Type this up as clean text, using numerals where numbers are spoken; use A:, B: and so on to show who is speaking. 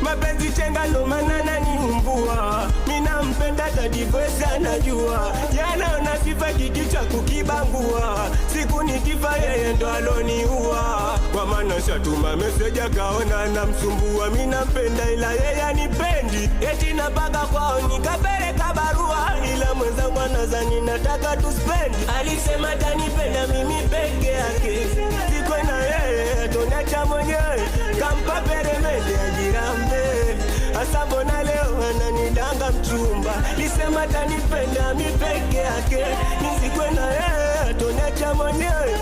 A: Mapenzi chenga ndo maana ananiumbua. Mina mpenda tadivoesi anajua. Jana na sifa kikicha kukibangua. Siku nikifa yeye ndo aloniua. Kwa maana shatuma meseja kaona na msumbua. Mina mpenda ila yeye anipendi. Eti napaka kwao nikapeleka barua. Ila mwenzangu anadhani nataka tuspendi. Alisema tanipenda mimi peke yake. Sikwe na yeye tonacha mwenyewe. Kampa peremende ajirambe. Asa mbona leo ananidanga mchumba. Lisema tanipenda mi peke yake. Nisikwe na yeye tonacha mwenyewe.